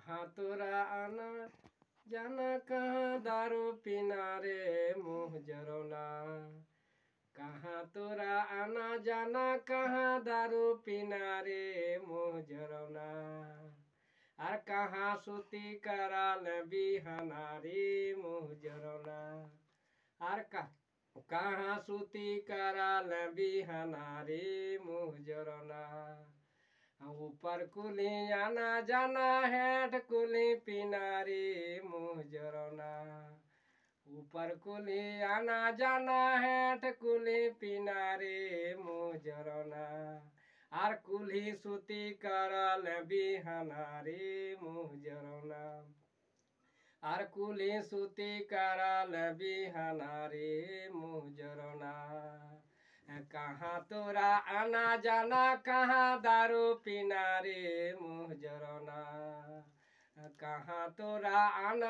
कहाँ तोरा आना जाना, कहाँ दारू पीना रे मुँह जरौना। कहाँ तोरा आना जाना, कहाँ दारू पीना रे मुँह जरौना। आर कहाँ सुती कराल बिहाना रे मुँह जरौना। आर कहाँ सुती कराल बिहाना रे मुँह जरौना। ऊपर कुली आना जाना, हेठ कुली पीना रे मुँह जरौना। ऊपर कुली आना जाना, हेठ कुली पीना रे मुँह जरौना। आर कुली सुती करल बिहाना रे मुँह जरौना। आर कुली सुती करल बिहाना रे मुँह जरौना। कहाँ तोरा आना जाना, कहाँ दारू पीना रे मुँह जरौना। कहाँ तोरा आना